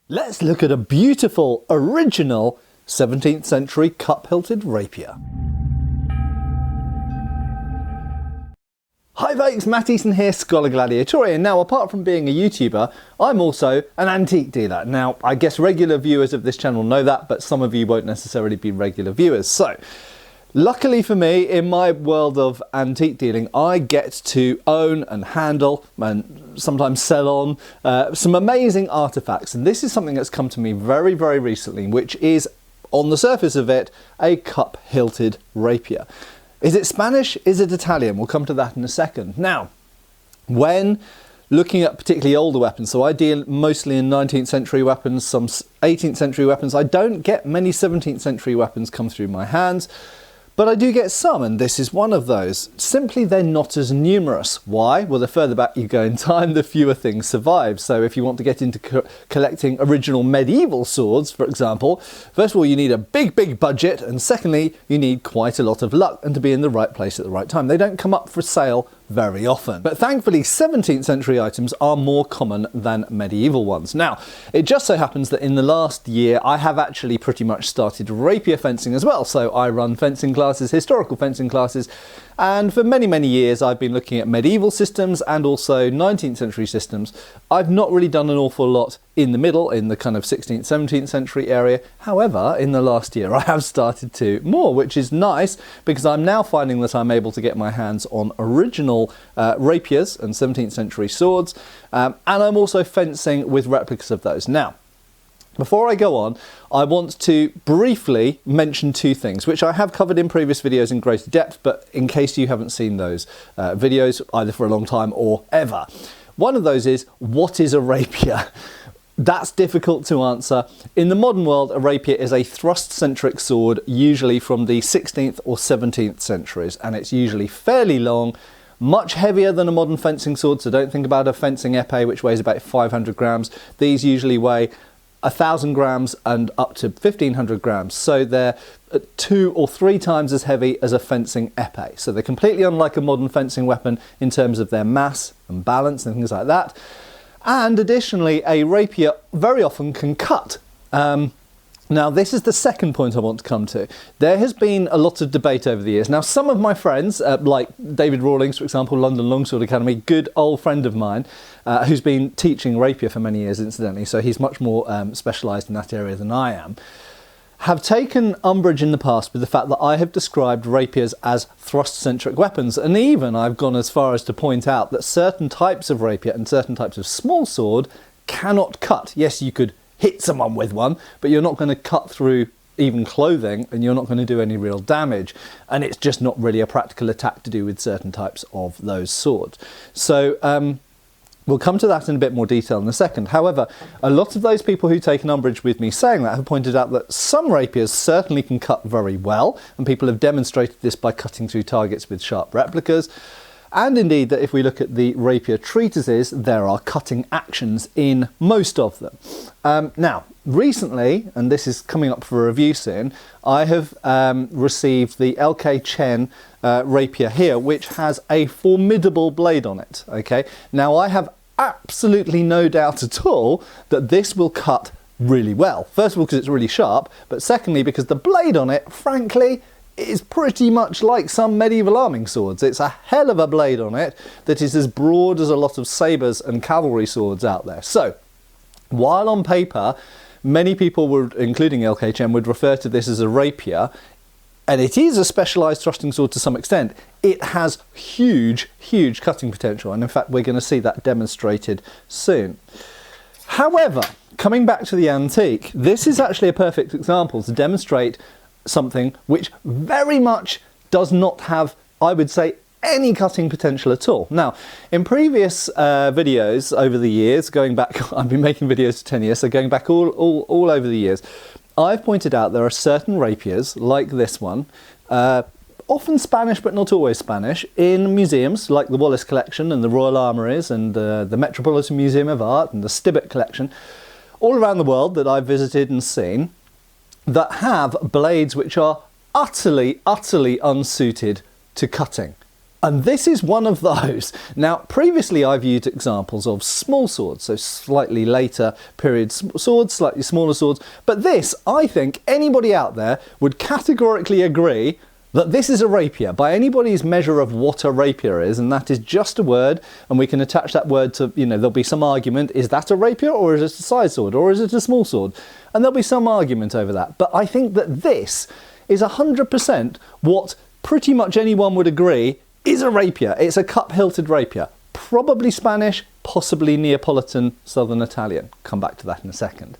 Let's look at a beautiful, original 17th century cup-hilted rapier. Hi folks, Matt Easton here, Schola Gladiatoria. Now, apart from being a YouTuber, I'm also an antique dealer. Now, I guess regular viewers of this channel know that, but some of you won't necessarily be regular viewers. So, luckily for me, in my world of antique dealing, I get to own and handle and sometimes sell on some amazing artifacts. And this is something that's come to me very, very recently, which is, on the surface of it, a cup-hilted rapier. Is it Spanish? Is it Italian? We'll come to that in a second. Now, when looking at particularly older weapons, so I deal mostly in 19th century weapons, some 18th century weapons. I don't get many 17th century weapons come through my hands, but I do get some, and this is one of those. Simply, they're not as numerous. Why? Well, the further back you go in time, the fewer things survive. So if you want to get into collecting original medieval swords, for example, first of all, you need a big budget, and secondly, you need quite a lot of luck and to be in the right place at the right time. They don't come up for sale very often. But thankfully, 17th century items are more common than medieval ones. Now, it just so happens that in the last year, I have actually pretty much started rapier fencing as well. So I run fencing classes, historical fencing classes, and for many, many years, I've been looking at medieval systems and also 19th century systems. I've not really done an awful lot in the middle, in the kind of 16th, 17th century area. However, in the last year, I have started to more, which is nice because I'm now finding that I'm able to get my hands on original rapiers and 17th century swords, and I'm also fencing with replicas of those. Now, before I go on, I want to briefly mention two things, which I have covered in previous videos in greater depth, but in case you haven't seen those videos either for a long time or ever. One of those is, what is a rapier? That's difficult to answer. In the modern world, a rapier is a thrust-centric sword, usually from the 16th or 17th centuries, and it's usually fairly long, much heavier than a modern fencing sword, so don't think about a fencing épée which weighs about 500 grams. These usually weigh 1,000 grams and up to 1,500 grams, so they're 2 or 3 times as heavy as a fencing épée. So they're completely unlike a modern fencing weapon in terms of their mass and balance and things like that. And additionally, a rapier very often can cut. Now, this is the second point I want to come to. There has been a lot of debate over the years. Now, some of my friends, like David Rawlings, for example, London Longsword Academy, good old friend of mine, who's been teaching rapier for many years, incidentally, so he's much more specialised in that area than I am, have taken umbrage in the past with the fact that I have described rapiers as thrust-centric weapons, and even I've gone as far as to point out that certain types of rapier and certain types of small sword cannot cut. Yes, you could hit someone with one, but you're not going to cut through even clothing, and you're not going to do any real damage, and it's just not really a practical attack to do with certain types of those swords. So we'll come to that in a bit more detail in a second. However, a lot of those people who take an umbrage with me saying that have pointed out that some rapiers certainly can cut very well, and people have demonstrated this by cutting through targets with sharp replicas. And indeed, that if we look at the rapier treatises, there are cutting actions in most of them. Now, recently, and this is coming up for review soon, I have received the LK Chen rapier here, which has a formidable blade on it. Okay, now I have absolutely no doubt at all that this will cut really well. First of all, because it's really sharp, but secondly, because the blade on it, frankly, is pretty much like some medieval arming swords. It's a hell of a blade on it that is as broad as a lot of sabres and cavalry swords out there. So, while on paper, many people would, including LKHM, would refer to this as a rapier, and it is a specialised thrusting sword to some extent, it has huge cutting potential, and in fact we're going to see that demonstrated soon. However, coming back to the antique, this is actually a perfect example to demonstrate something which very much does not have, I would say, any cutting potential at all. Now, in previous videos over the years, going back, I've been making videos for 10 years, so going back all over the years, I've pointed out there are certain rapiers, like this one, often Spanish but not always Spanish, in museums like the Wallace Collection and the Royal Armouries and the Metropolitan Museum of Art and the Stibbett Collection, all around the world that I've visited and seen, that have blades which are utterly unsuited to cutting. And this is one of those. Now, previously I've used examples of small swords, so slightly later period swords, slightly smaller swords. But this, I think anybody out there would categorically agree that this is a rapier by anybody's measure of what a rapier is, and that is just a word, and we can attach that word to, there'll be some argument, is that a rapier or is it a side sword or is it a small sword? And there'll be some argument over that. But I think that this is 100% what pretty much anyone would agree is a rapier. It's a cup-hilted rapier. Probably Spanish, possibly Neapolitan, Southern Italian. Come back to that in a second.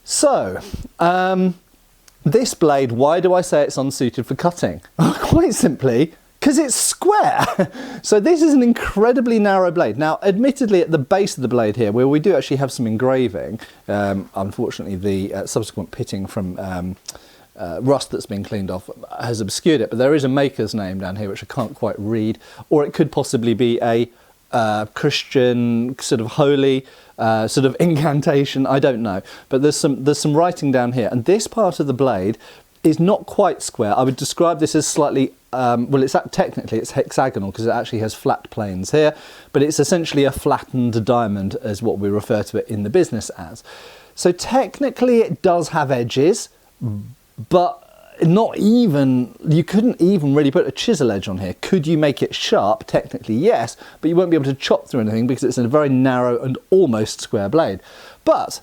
So, this blade, why do I say it's unsuited for cutting? Quite simply, because it's square. So this is an incredibly narrow blade. Now, admittedly, at the base of the blade here, where we do actually have some engraving, unfortunately the subsequent pitting from rust that's been cleaned off has obscured it, but there is a maker's name down here which I can't quite read, or it could possibly be a Christian sort of holy sort of incantation, I don't know, but there's some writing down here, and this part of the blade is not quite square. I would describe this as slightly technically it's hexagonal because it actually has flat planes here, but it's essentially a flattened diamond as what we refer to it in the business as. So technically it does have edges, but you couldn't even really put a chisel edge on here. Could you make it sharp? Technically, yes, but you won't be able to chop through anything because it's a very narrow and almost square blade. But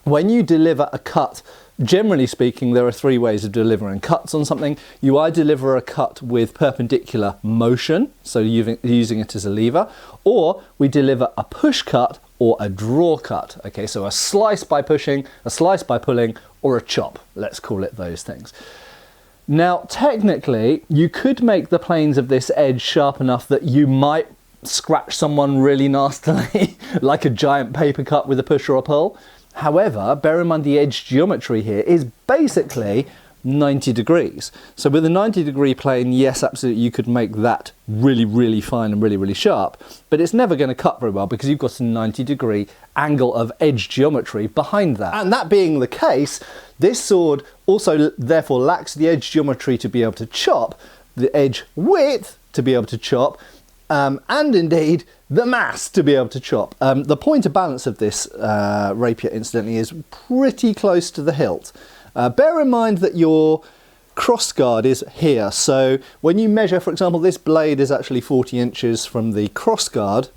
when you deliver a cut, generally speaking, there are three ways of delivering cuts on something. You either deliver a cut with perpendicular motion, so using it as a lever, or we deliver a push cut or a draw cut. Okay, so a slice by pushing, a slice by pulling, or a chop. Let's call it those things. Now, technically, you could make the planes of this edge sharp enough that you might scratch someone really nastily, like a giant paper cut with a push or a pull. However, bear in mind the edge geometry here is basically 90 degrees. So with a 90-degree plane, yes, absolutely, you could make that really, really fine and really, really sharp, but it's never going to cut very well because you've got a 90-degree angle of edge geometry behind that. And that being the case, this sword also therefore lacks the edge geometry to be able to chop, the edge width to be able to chop, and indeed the mass to be able to chop. The point of balance of this rapier, incidentally, is pretty close to the hilt. Bear in mind that your crossguard is here, so when you measure, for example, this blade is actually 40 inches from the crossguard.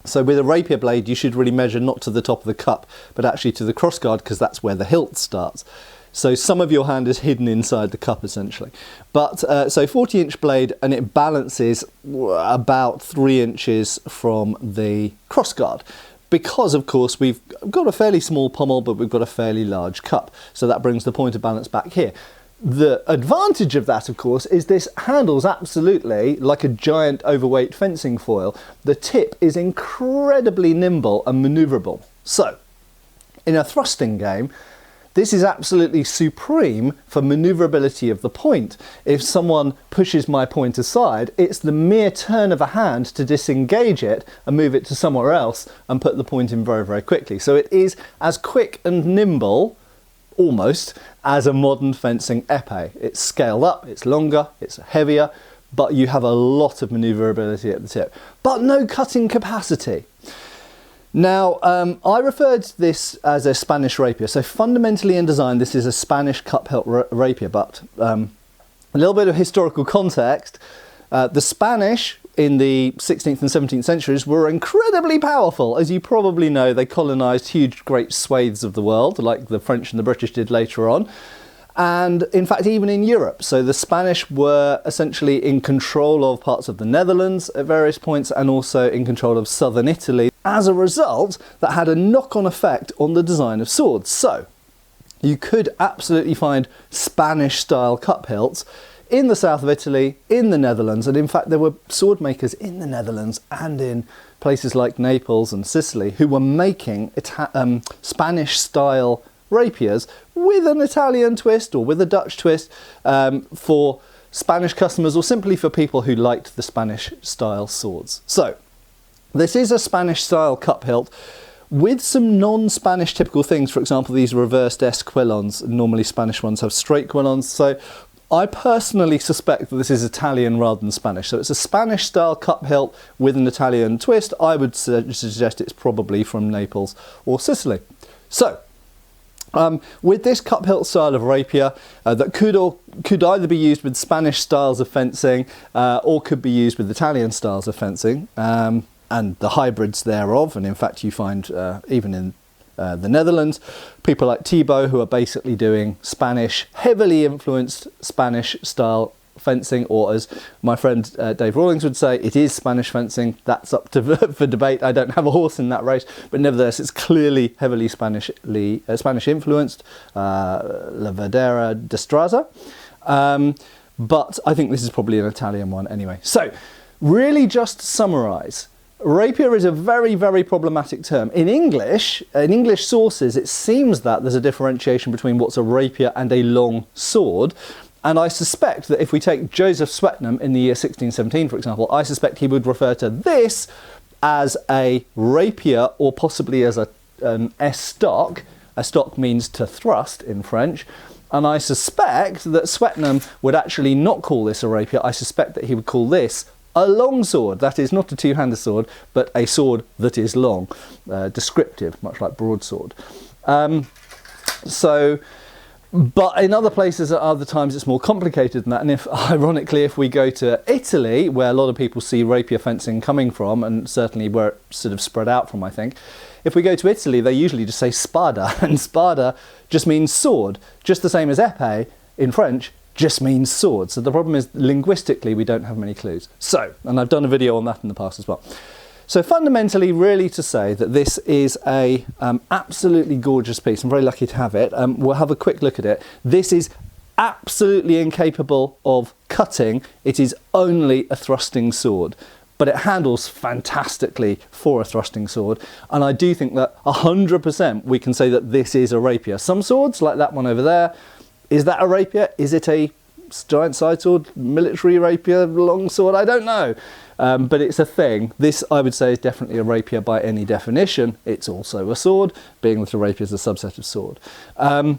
So with a rapier blade, you should really measure not to the top of the cup, but actually to the crossguard, because that's where the hilt starts. So some of your hand is hidden inside the cup, essentially. But so 40-inch blade, and it balances about 3 inches from the crossguard. Because, of course, we've got a fairly small pommel, but we've got a fairly large cup. So that brings the point of balance back here. The advantage of that, of course, is this handle's absolutely like a giant overweight fencing foil. The tip is incredibly nimble and maneuverable. So, in a thrusting game, this is absolutely supreme for maneuverability of the point. If someone pushes my point aside, it's the mere turn of a hand to disengage it and move it to somewhere else and put the point in very, very quickly. So it is as quick and nimble, almost, as a modern fencing épée. It's scaled up, it's longer, it's heavier, but you have a lot of maneuverability at the tip, but no cutting capacity. Now, I referred to this as a Spanish rapier. So fundamentally in design, this is a Spanish cup-hilt rapier, but a little bit of historical context. The Spanish in the 16th and 17th centuries were incredibly powerful. As you probably know, they colonized huge, great swathes of the world, like the French and the British did later on. And in fact, even in Europe. So the Spanish were essentially in control of parts of the Netherlands at various points, and also in control of southern Italy. As a result, that had a knock-on effect on the design of swords. So you could absolutely find Spanish-style cup hilts in the south of Italy, in the Netherlands, and in fact there were sword makers in the Netherlands and in places like Naples and Sicily who were making Spanish-style rapiers with an Italian twist or with a Dutch twist for Spanish customers, or simply for people who liked the Spanish-style swords. So this is a Spanish-style cup hilt with some non-Spanish typical things. For example, these reversed S quillons. Normally Spanish ones have straight quillons. So I personally suspect that this is Italian rather than Spanish. So it's a Spanish style cup hilt with an Italian twist. I would suggest it's probably from Naples or Sicily. So with this cup hilt style of rapier that could either be used with Spanish styles of fencing or could be used with Italian styles of fencing and the hybrids thereof. And in fact, you find even in the Netherlands, people like Thibaut who are basically doing Spanish, heavily influenced Spanish style fencing, or as my friend Dave Rawlings would say, it is Spanish fencing. That's up to for debate. I don't have a horse in that race, but nevertheless, it's clearly heavily Spanish influenced, La Verdera Destreza. But I think this is probably an Italian one anyway. So really just to summarise, rapier is a very, very problematic term. In English sources, it seems that there's a differentiation between what's a rapier and a long sword. And I suspect that if we take Joseph Swetnam in the year 1617, for example, I suspect he would refer to this as a rapier or possibly as an estoc. Estoc means to thrust in French. And I suspect that Swetnam would actually not call this a rapier. I suspect that he would call this a long sword. That is not a two-handed sword, but a sword that is long. Descriptive, much like broadsword. But in other places at other times it's more complicated than that. And ironically, if we go to Italy, where a lot of people see rapier fencing coming from, and certainly where it's sort of spread out from, I think, if we go to Italy, they usually just say spada, and spada just means sword, just the same as épée in French just means sword. So the problem is, linguistically, we don't have many clues. So, and I've done a video on that in the past as well. So fundamentally, really to say that this is a absolutely gorgeous piece. I'm very lucky to have it. We'll have a quick look at it. This is absolutely incapable of cutting. It is only a thrusting sword, but it handles fantastically for a thrusting sword. And I do think that 100% we can say that this is a rapier. Some swords, like that one over there, is that a rapier? Is it a giant side sword, military rapier, long sword? I don't know. But it's a thing. This, I would say, is definitely a rapier by any definition. It's also a sword, being that a rapier is a subset of sword. And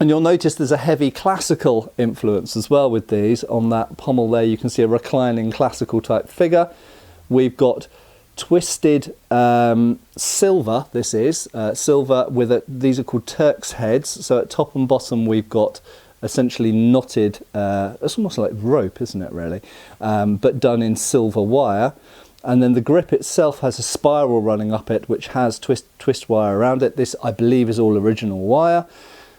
you'll notice there's a heavy classical influence as well with these. On that pommel there, you can see a reclining classical type figure. We've got twisted silver, this is, silver with these are called Turk's heads. So at top and bottom, we've got essentially knotted, it's almost like rope, isn't it, really, but done in silver wire. And then the grip itself has a spiral running up it, which has twist wire around it. This, I believe, is all original wire.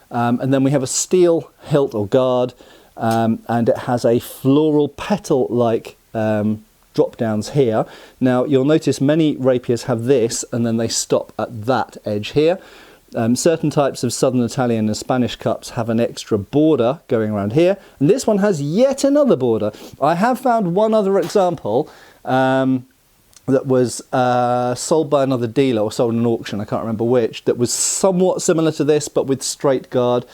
And then we have a steel hilt or guard, and it has a floral petal-like drop downs here. Now, you'll notice many rapiers have this, and then they stop at that edge here. Certain types of Southern Italian and Spanish cups have an extra border going around here, and this one has yet another border. I have found one other example that was sold by another dealer or sold in an auction, I can't remember which, that was somewhat similar to this but with straight guard.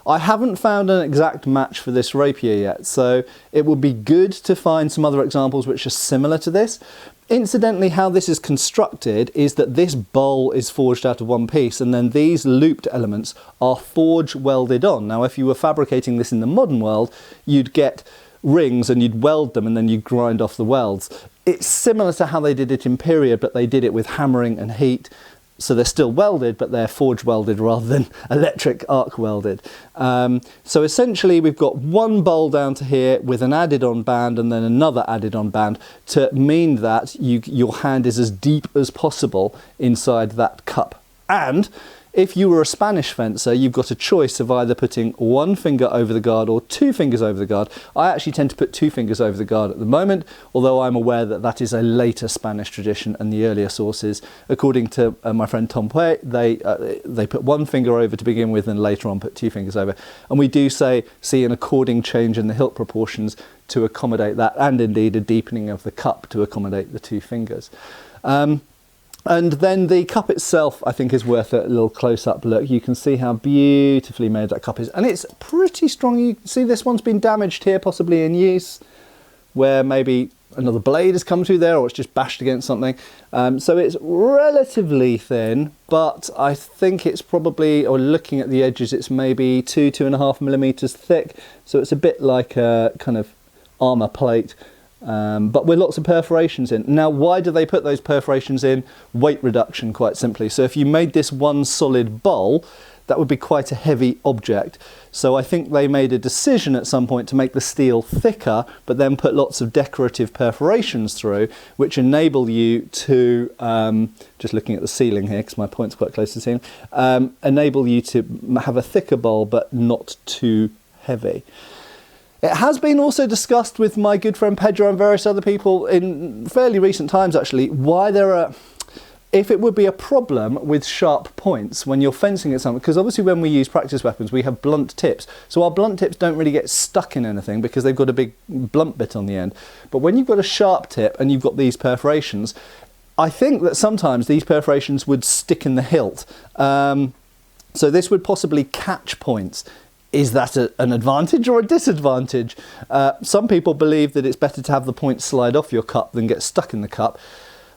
I haven't found an exact match for this rapier yet, so it would be good to find some other examples which are similar to this. Incidentally, how this is constructed is that this bowl is forged out of one piece, and then these looped elements are forge welded on. Now, if you were fabricating this in the modern world, you'd get rings and you'd weld them and then you'd grind off the welds. It's similar to how they did it in period, but they did it with hammering and heat. So they're still welded, but they're forge welded rather than electric arc welded. So essentially we've got one bowl down to here with an added on band and then another added on band to mean that your hand is as deep as possible inside that cup. And if you were a Spanish fencer, you've got a choice of either putting one finger over the guard or two fingers over the guard. I actually tend to put two fingers over the guard at the moment, although I'm aware that that is a later Spanish tradition, and the earlier sources, according to my friend Tom Puey, they put one finger over to begin with and later on put two fingers over. And we do see an according change in the hilt proportions to accommodate that, and indeed a deepening of the cup to accommodate the two fingers. And then the cup itself, I think, is worth a little close-up look. You can see how beautifully made that cup is. And it's pretty strong. You can see this one's been damaged here, possibly in use, where maybe another blade has come through there, or it's just bashed against something. So it's relatively thin, but I think it's probably, or looking at the edges, it's maybe 2.5 millimeters thick. So it's a bit like a kind of armor plate, but with lots of perforations in. Now, why do they put those perforations in? Weight reduction, quite simply. So if you made this one solid bowl, that would be quite a heavy object. So I think they made a decision at some point to make the steel thicker, but then put lots of decorative perforations through, which enable you to, just looking at the ceiling here, because my point's quite close to the ceiling, enable you to have a thicker bowl, but not too heavy. It has been also discussed with my good friend Pedro and various other people in fairly recent times, actually, why there are, if it would be a problem with sharp points when you're fencing at something, because obviously when we use practice weapons we have blunt tips, so our blunt tips don't really get stuck in anything because they've got a big blunt bit on the end. But when you've got a sharp tip and you've got these perforations, I think that sometimes these perforations would stick in the hilt. So this would possibly catch points. Is that an advantage or a disadvantage? Some people believe that it's better to have the point slide off your cup than get stuck in the cup.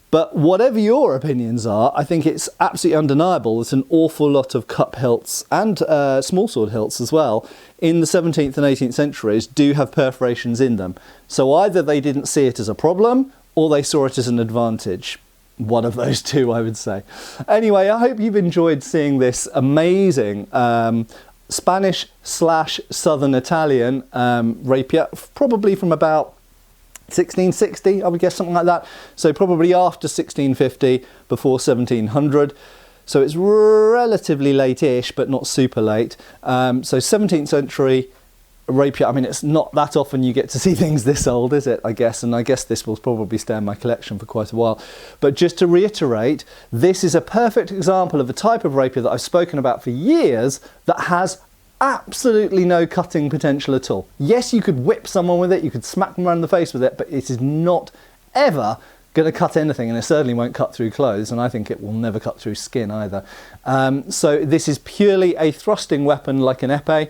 But whatever your opinions are, I think it's absolutely undeniable that an awful lot of cup hilts and small sword hilts as well in the 17th and 18th centuries do have perforations in them. So either they didn't see it as a problem or they saw it as an advantage. One of those two, I would say. Anyway, I hope you've enjoyed seeing this amazing Spanish/Southern Italian rapier, probably from about 1660, I would guess, something like that. So probably after 1650, before 1700. So it's relatively late-ish, but not super late. So 17th century rapier, I mean, it's not that often you get to see things this old, is it, I guess? And I guess this will probably stay in my collection for quite a while. But just to reiterate, this is a perfect example of a type of rapier that I've spoken about for years that has absolutely no cutting potential at all. Yes, you could whip someone with it, you could smack them around the face with it, but it is not ever going to cut anything, and it certainly won't cut through clothes, and I think it will never cut through skin either. So this is purely a thrusting weapon like an épée,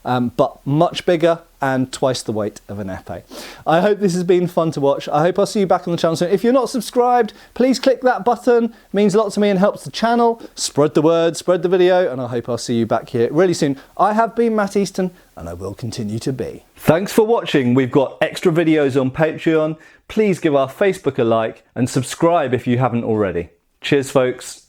but much bigger and twice the weight of an épée. I hope this has been fun to watch. I hope I'll see you back on the channel soon. If you're not subscribed, please click that button. It means a lot to me and helps the channel. Spread the word, spread the video, and I hope I'll see you back here really soon. I have been Matt Easton, and I will continue to be. Thanks for watching. We've got extra videos on Patreon. Please give our Facebook a like and subscribe if you haven't already. Cheers, folks.